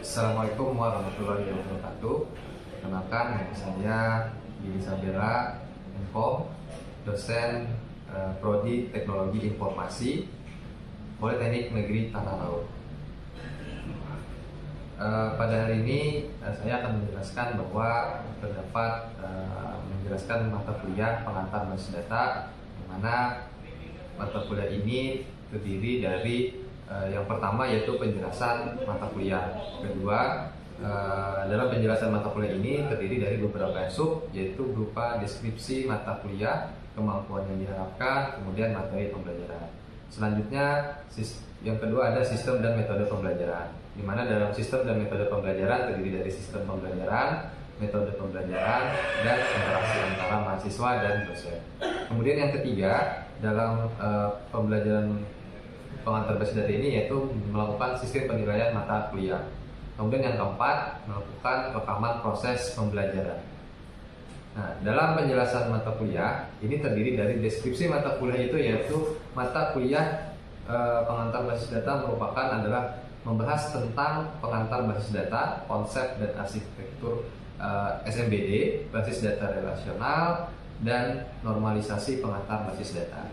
Assalamualaikum warahmatullahi wabarakatuh. Kenalkan, nama saya Billy Sabera, Menkom, dosen Prodi Teknologi Informasi, Politeknik Negeri Tanah Laut. Pada hari ini saya akan menjelaskan bahwa terdapat menjelaskan mata kuliah pengantar basis data, di mana mata kuliah ini terdiri dari yang pertama yaitu penjelasan mata kuliah. Kedua, dalam penjelasan mata kuliah ini terdiri dari beberapa sub, yaitu berupa deskripsi mata kuliah, kemampuan yang diharapkan, kemudian materi pembelajaran. Selanjutnya, yang kedua ada sistem dan metode pembelajaran, di mana dalam sistem dan metode pembelajaran terdiri dari sistem pembelajaran, metode pembelajaran, dan interaksi antara mahasiswa dan dosen. Kemudian yang ketiga, dalam pembelajaran pengantar basis data ini yaitu melakukan sistem penilaian mata kuliah. Kemudian yang keempat, melakukan rekaman proses pembelajaran. Nah, dalam penjelasan mata kuliah ini terdiri dari deskripsi mata kuliah itu, yaitu mata kuliah pengantar basis data merupakan adalah membahas tentang pengantar basis data, konsep dan arsitektur SMBD, basis data relasional, dan normalisasi pengantar basis data.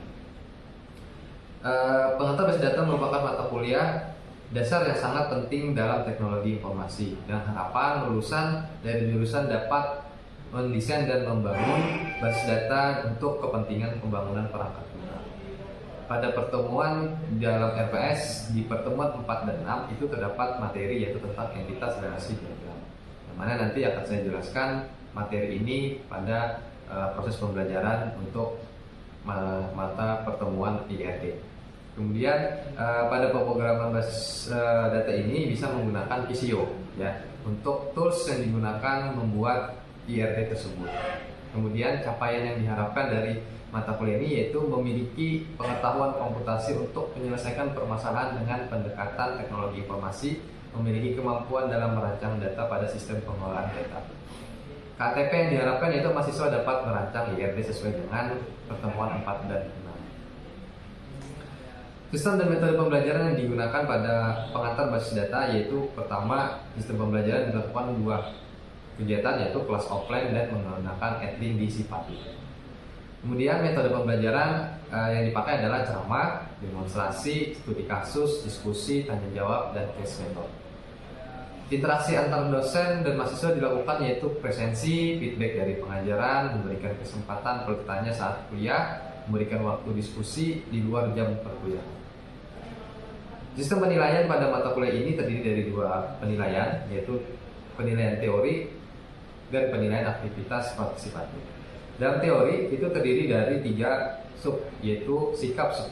Pengantar basis data merupakan mata kuliah dasar yang sangat penting dalam teknologi informasi, dan harapan lulusan dari jurusan dapat mendesain dan membangun basis data untuk kepentingan pembangunan perangkat lunak. Pada pertemuan dalam RPS di pertemuan 4 dan 6 itu terdapat materi yaitu tentang entitas relasi diagram, yang mana nanti akan saya jelaskan materi ini pada proses pembelajaran untuk mata pertemuan IRD. Kemudian pada pemrograman basis data ini bisa menggunakan Visio, ya, untuk tools yang digunakan membuat IRD tersebut. Kemudian capaian yang diharapkan dari mata kuliah ini yaitu memiliki pengetahuan komputasi untuk menyelesaikan permasalahan dengan pendekatan teknologi informasi, memiliki kemampuan dalam merancang data pada sistem pengelolaan data. KTP yang diharapkan yaitu mahasiswa dapat merancang IRD sesuai dengan pertemuan 4 dan 6. Sistem dan metode pembelajaran yang digunakan pada pengantar basis data yaitu pertama, sistem pembelajaran dilakukan 2 kegiatan yaitu kelas offline dan menggunakan admin di Sipati. Kemudian metode pembelajaran yang dipakai adalah ceramah, demonstrasi, studi kasus, diskusi, tanya jawab, dan case method. Interaksi antar dosen dan mahasiswa dilakukan yaitu presensi, feedback dari pengajaran, memberikan kesempatan bertanya saat kuliah, memberikan waktu diskusi di luar jam perkuliahan. Sistem penilaian pada mata kuliah ini terdiri dari 2 penilaian, yaitu penilaian teori dan penilaian aktivitas partisipatif. Dalam teori itu terdiri dari 3 sub, yaitu sikap 10%,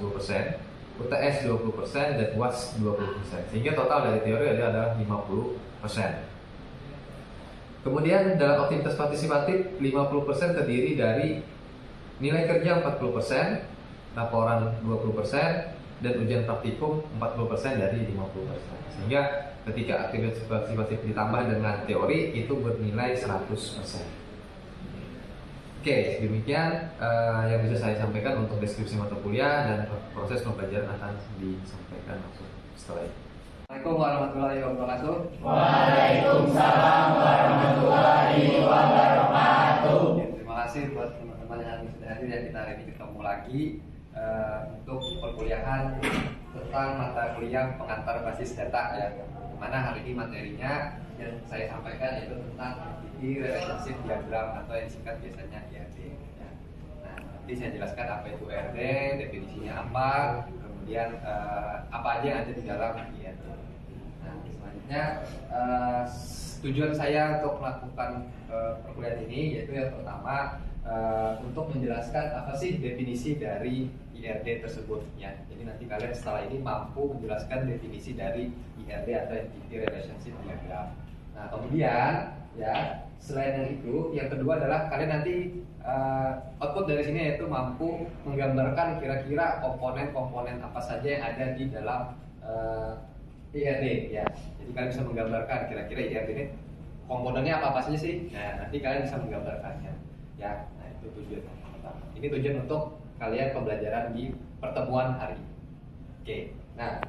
UTS 20%, dan UAS 20%, sehingga total dari teori adalah 50%. Kemudian dalam aktivitas partisipatif 50% terdiri dari nilai kerja 40%, laporan 20%, dan ujian praktikum 40% dari 50%. Sehingga ketika aktivitas partisipatif ditambah dengan teori itu bernilai 100%. Oke, demikian yang bisa saya sampaikan untuk deskripsi mata kuliah, dan proses pembelajaran akan disampaikan langsung setelah ini. Assalamualaikum warahmatullahi wabarakatuh. Waalaikumsalam warahmatullahi wabarakatuh. Terima kasih buat teman-teman yang sudah hadir, ya. Kita hari ini ketemu lagi untuk perkuliahan tentang mata kuliah pengantar basis data, ya. Mana hari ini materinya yang saya sampaikan yaitu tentang relationship diagram atau yang disingkat biasanya IRD, ya. Nah, nanti saya jelaskan apa itu IRD, definisinya apa, kemudian apa aja yang ada di dalam IRD. Nah, selanjutnya tujuan saya untuk melakukan perkuliahan ini yaitu yang pertama untuk menjelaskan apa sih definisi dari IRD tersebut, ya. Jadi nanti kalian setelah ini mampu menjelaskan definisi dari IRD atau Entity Relationship Diagram. Nah, kemudian ya selain yang itu, yang kedua adalah kalian nanti output dari sini yaitu mampu menggambarkan kira-kira komponen-komponen apa saja yang ada di dalam IRD, ya. Jadi kalian bisa menggambarkan kira-kira IRD ini komponennya apa saja sih. Nah, nanti kalian bisa menggambarkannya, ya. Nah, itu tujuan pertama. Ini tujuan untuk kalian pembelajaran di pertemuan hari. Oke. Nah,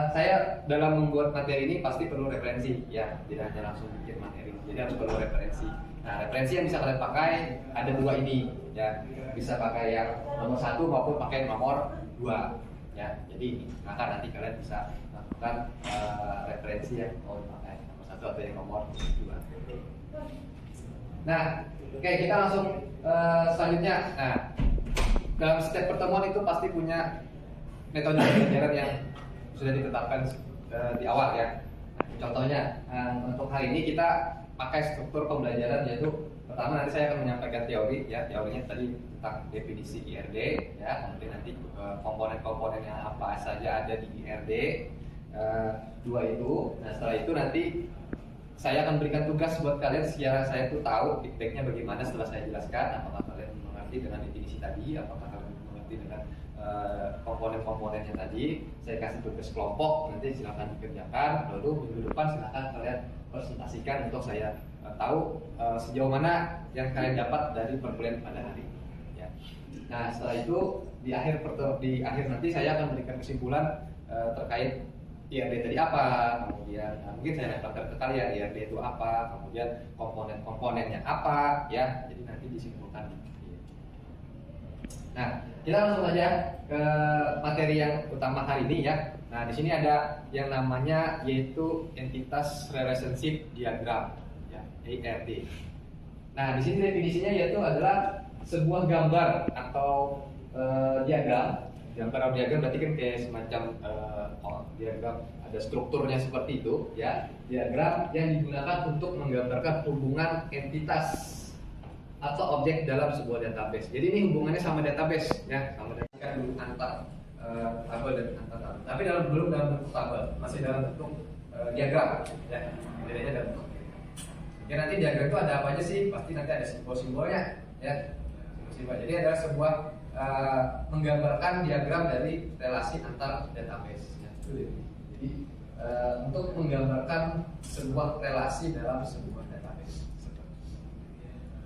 Saya dalam membuat materi ini pasti perlu referensi, ya, tidak hanya langsung bikin materi. Jadi harus perlu referensi. Nah, referensi yang bisa kalian pakai ada dua ini, ya, bisa pakai yang nomor 1 maupun pakai nomor 2, ya. Jadi ini, maka nanti kalian bisa lakukan referensi yang mau dipakai nomor 1 atau yang nomor 2. Nah, oke, kita langsung selanjutnya. Nah, dalam setiap pertemuan itu pasti punya metode pembelajaran yang sudah ditetapkan di awal, ya. Contohnya, untuk hari ini kita pakai struktur pembelajaran, yaitu pertama nanti saya akan menyampaikan teori, ya, teorinya tadi tentang definisi IRD, ya, kemudian nanti komponen-komponen yang apa saja ada di IRD, 2 itu. Nah, setelah itu nanti saya akan berikan tugas buat kalian secara saya tuh tahu feedbacknya bagaimana setelah saya jelaskan, apakah kalian mengerti dengan definisi tadi, apakah kalian mengerti dengan komponen-komponennya tadi. Saya kasih tugas kelompok, nanti silakan dikerjakan, lalu minggu depan silakan kalian presentasikan untuk saya tahu sejauh mana yang kalian dapat dari perkuliahan pada hari ini, ya. Nah, setelah itu di akhir nanti saya akan memberikan kesimpulan terkait IRD tadi apa, kemudian mungkin saya lemparkan ke kalian IRD itu apa, kemudian komponen-komponennya apa, ya. Jadi nanti disimpulkan. Nah, kita langsung aja ke materi yang utama hari ini, ya. Nah, di sini ada yang namanya yaitu entitas relationship diagram, ya, ERD. Nah, di sini definisinya yaitu adalah sebuah gambar atau diagram. Gambar atau diagram berarti kan kayak semacam diagram ada strukturnya seperti itu, ya. Diagram yang digunakan untuk menggambarkan hubungan entitas atau objek dalam sebuah database. Jadi ini hubungannya sama database, ya, sama database dulu antar tabel dan antar tabel. Tapi belum dalam bentuk tabel, masih dalam bentuk diagram, ya. Bedanya dalam bentuk. Ya, nanti diagram itu ada apa aja sih? Pasti nanti ada simbol-simbolnya, ya. Simbol. Jadi ada sebuah menggambarkan diagram dari relasi antar database. Ya. Jadi untuk menggambarkan sebuah relasi dalam sebuah database.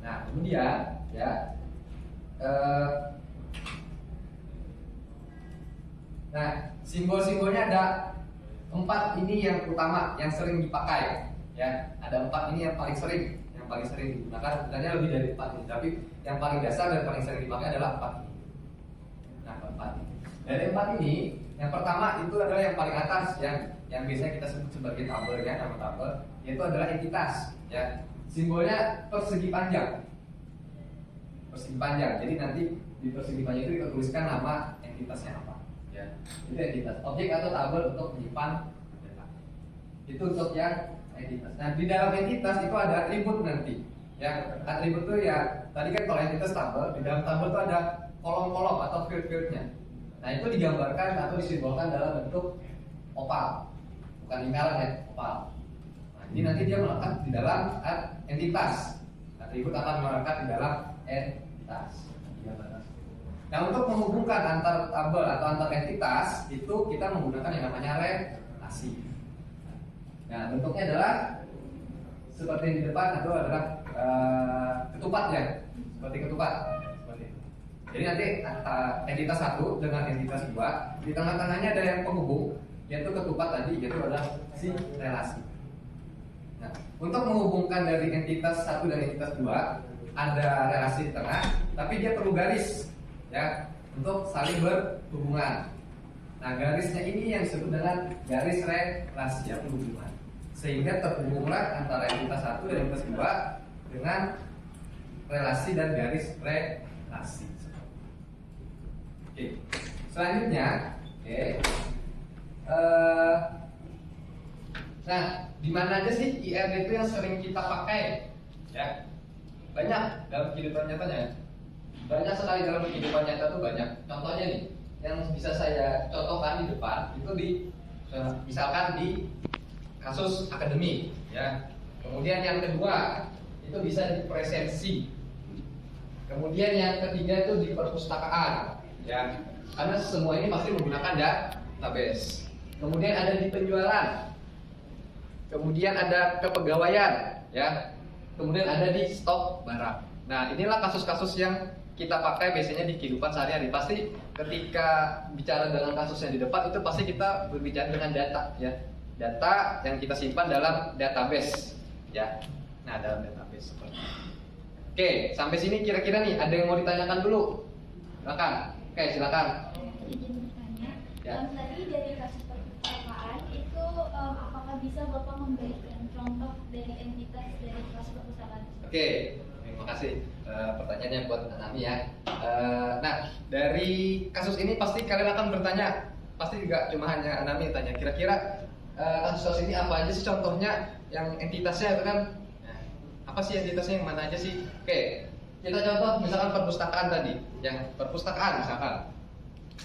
Nah, kemudian, ya, nah, simbol-simbolnya ada 4 ini yang utama, yang sering dipakai, ya. Ada 4 ini yang paling sering digunakan. Sebenarnya lebih dari 4 ini, tapi yang paling dasar dan paling sering dipakai adalah 4 ini. Nah, 4 ini. Dari 4 ini, yang pertama itu adalah yang paling atas, yang biasanya kita sebut sebagai tabel, ya, nama tabel, yaitu adalah entitas, ya. Simbolnya persegi panjang. Persegi panjang. Jadi nanti di persegi panjang itu kita tuliskan nama entitasnya apa, ya. Itu entitas. Objek atau tabel untuk menyimpan data. Itu untuk yang entitas. Nah, di dalam entitas itu ada atribut nanti, ya. Atribut itu ya tadi kan kalau entitas tabel, di dalam tabel itu ada kolom-kolom atau field-fieldnya. Nah, itu digambarkan atau disimbolkan dalam bentuk oval, bukan lingkaran, ya, oval. Ini nanti dia melekat di dalam entitas. Atribut akan melekat di dalam entitas. Nah, untuk menghubungkan antar tabel atau antar entitas itu kita menggunakan yang namanya relasi. Nah, bentuknya adalah seperti yang di depan atau adalah ketupat, ya, seperti ketupat. Seperti itu. Jadi nanti entitas 1 dengan entitas 2 di tengah-tengahnya ada yang penghubung, yaitu ketupat tadi, yaitu adalah si relasi. Nah, untuk menghubungkan dari entitas 1 dan entitas 2 ada relasi di tengah, tapi dia perlu garis, ya, untuk saling berhubungan. Nah, garisnya ini yang disebut dengan garis relasi atau hubungan, sehingga terhubunglah antara entitas 1 dan entitas 2 dengan relasi dan garis relasi. Oke. Selanjutnya, oke. Nah, di mana aja sih IRD itu yang sering kita pakai? Ya, banyak dalam kehidupan nyatanya. Banyak sekali dalam kehidupan nyata tuh banyak. Contohnya nih, yang bisa saya contohkan di depan itu misalkan di kasus akademik, ya. Kemudian yang kedua itu bisa di presensi. Kemudian yang ketiga itu di perpustakaan, ya. Karena semua ini pasti menggunakan database. Kemudian ada di penjualan. Kemudian ada kepegawaian, ya. Kemudian ada di stok barang. Nah, inilah kasus-kasus yang kita pakai biasanya di kehidupan sehari-hari. Pasti ketika bicara dengan kasus yang di depan itu pasti kita berbicara dengan data ya. Data yang kita simpan dalam database ya. Nah, dalam database seperti itu. Oke, sampai sini kira-kira nih ada yang mau ditanyakan dulu? Silakan. Oke, silakan. Izin bertanya, Ya. tadi dari kasus perpustakaan itu apakah bisa Bapak memberikan contoh dari entitas dari kasus perpustakaan? Oke, terima kasih pertanyaannya buat Nami ya. Nah, dari kasus ini pasti kalian akan bertanya, pasti juga cuma hanya Nami tanya, kira-kira kasus ini apa aja sih contohnya yang entitasnya itu kan? Nah, apa sih entitasnya yang mana aja sih? Oke, kita contoh misalkan perpustakaan tadi, yang perpustakaan misalkan.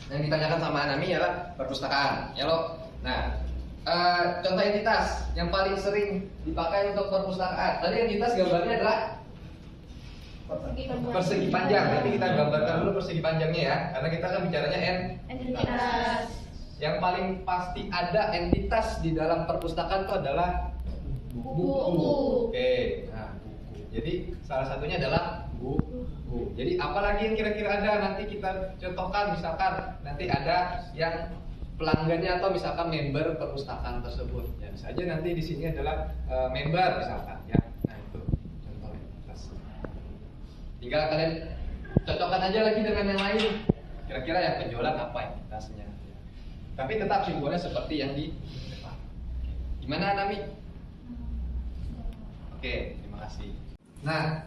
Yang ditanyakan sama Nami adalah perpustakaan, ya lo. Nah, contoh entitas yang paling sering dipakai untuk perpustakaan. Tadi entitas gambarnya adalah persegi panjang. Nanti kita gambarkan dulu persegi panjangnya ya, karena kita kan bicaranya Entitas. Yang paling pasti ada entitas di dalam perpustakaan itu adalah Buku. Oke, nah buku. Jadi salah satunya adalah buku. Jadi apalagi yang kira-kira ada nanti kita contohkan, misalkan nanti ada yang pelanggannya atau misalkan member perpustakaan tersebut. Ya bisa aja nanti di sini adalah member misalkan ya. Nah itu contoh entitas. Tinggal kalian cocokkan aja lagi dengan yang lain. Kira-kira yang penjualan apa entitasnya. Tapi tetap simbolnya seperti yang di depan. Gimana Nami? Oke, terima kasih. Nah,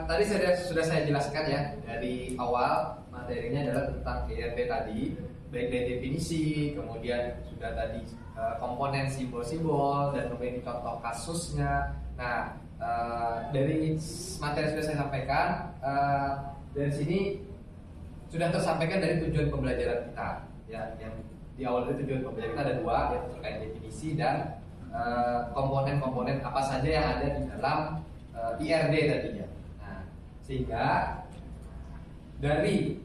tadi sudah saya jelaskan ya dari awal materinya adalah tentang IRB tadi, baik dari definisi, kemudian sudah tadi komponen simbol-simbol dan kemudian contoh kasusnya. Nah, dari materi yang sudah saya sampaikan, dari sini sudah tersampaikan dari tujuan pembelajaran kita, ya, yang di awal itu tujuan pembelajaran kita ada dua, yaitu terkait definisi dan komponen-komponen apa saja yang ada di dalam IRD tadinya. Nah, sehingga dari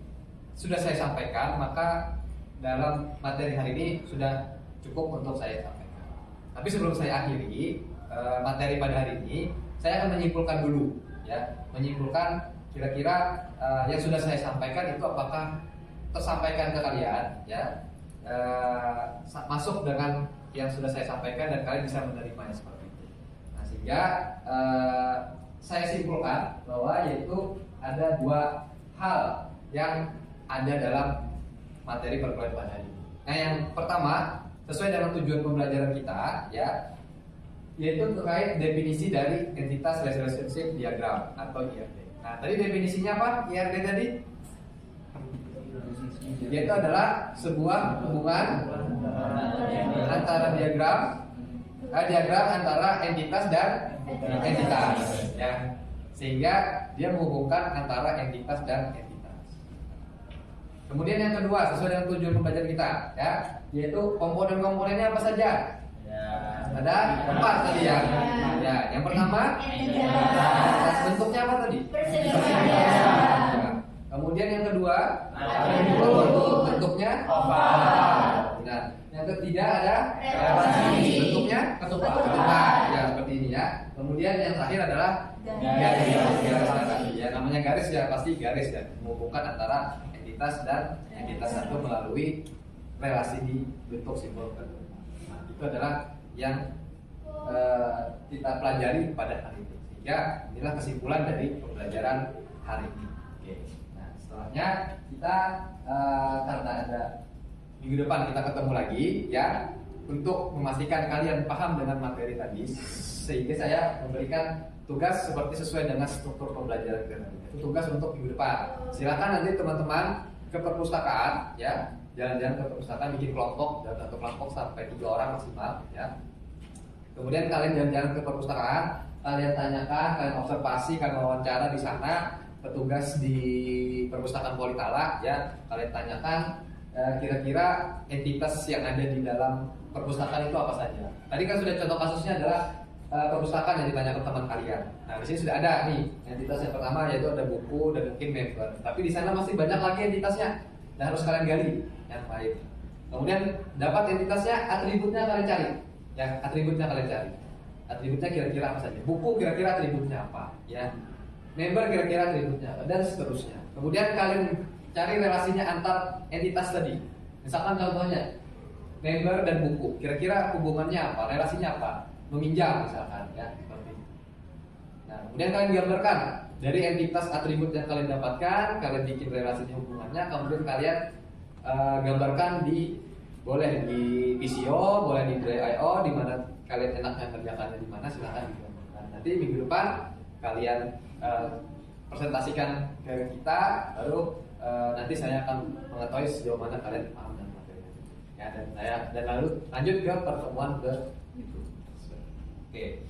sudah saya sampaikan, maka dalam materi hari ini sudah cukup untuk saya sampaikan. Tapi sebelum saya akhiri materi pada hari ini, saya akan menyimpulkan dulu, ya, menyimpulkan kira-kira yang sudah saya sampaikan itu apakah tersampaikan ke kalian, ya, masuk dengan yang sudah saya sampaikan dan kalian bisa menerimanya seperti itu. Nah, sehingga saya simpulkan bahwa yaitu ada dua hal yang ada dalam materi perkuliahan pada hari ini. Nah, yang pertama sesuai dengan tujuan pembelajaran kita, ya, yaitu terkait definisi dari entitas relationship diagram atau IRD. Nah, tadi definisinya apa? IRD tadi yaitu adalah sebuah hubungan antara diagram antara entitas dan entitas, ya, sehingga dia menghubungkan antara entitas dan entitas. Kemudian yang kedua sesuai dengan tujuan pembelajaran kita, ya, yaitu komponen-komponennya apa saja? Ada 4 tadi ya. Ya, yang pertama bentuknya apa tadi? Kemudian yang kedua bentuknya oval. Nah, yang ketiga ada bentuknya ketupat. Ya, seperti ini ya. Kemudian yang terakhir adalah garis. Ya, namanya garis ya pasti garis ya, menghubungkan antara entitas dan entitas satu melalui relasi di bentuk simbol kedua. Nah, itu adalah yang kita pelajari pada hari ini. Sehingga inilah kesimpulan dari pembelajaran hari ini. Oke. Nah, setelahnya kita karena ada minggu depan kita ketemu lagi, ya, untuk memastikan kalian paham dengan materi tadi, sehingga saya memberikan tugas seperti sesuai dengan struktur pembelajaran kita. Itu tugas untuk minggu depan. Silakan nanti teman-teman ke perpustakaan, ya, jalan-jalan ke perpustakaan, bikin kelompok, dan satu kelompok sampai 3 orang maksimal, ya. Kemudian kalian jalan-jalan ke perpustakaan, kalian tanyakan, kalian observasi, kalian wawancara di sana, petugas di perpustakaan Politala, ya, kalian tanyakan kira-kira entitas yang ada di dalam perpustakaan itu apa saja. Tadi kan sudah contoh kasusnya adalah perpustakaan yang ditanyakan teman kalian. Nah, di sini sudah ada nih entitas yang pertama yaitu ada buku dan mungkin member. Tapi di sana masih banyak lagi entitasnya dan harus kalian gali yang lain. Kemudian dapat entitasnya, atributnya kalian cari. Ya, atributnya kalian cari. Atributnya kira-kira apa saja? Buku kira-kira atributnya apa? Ya. member kira-kira atributnya apa, dan seterusnya. Kemudian kalian cari relasinya antar entitas tadi. Misalkan contohnya member dan buku, kira-kira hubungannya apa, relasinya apa? Meminjam misalkan, ya seperti itu. Nah, kemudian kalian gambarkan dari entitas atribut yang kalian dapatkan, kalian bikin relasinya hubungannya, kemudian kalian gambarkan boleh di PCO, boleh di Dry.io, di mana kalian enaknya kerjakannya di mana, silahkan digambarkan. Nanti minggu depan kalian presentasikan ke kita, baru nanti saya akan mengetahui sejauh mana kalian paham dan materi. Ya, dan lalu lanjut ke pertemuan itu. Oke.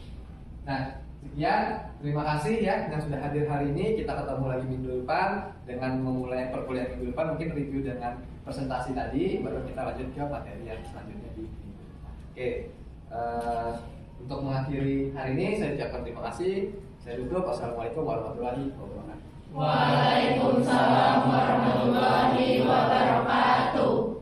Nah, sekian, terima kasih ya yang sudah hadir hari ini. Kita ketemu lagi minggu depan dengan memulai perkuliahan minggu depan, mungkin review dengan presentasi tadi, baru kita lanjut ke materi yang selanjutnya di minggu depan. Oke. Untuk mengakhiri hari ini saya ucapkan terima kasih. Saya tutup. Wassalamualaikum warahmatullahi wabarakatuh. Waalaikumsalam warahmatullahi wabarakatuh.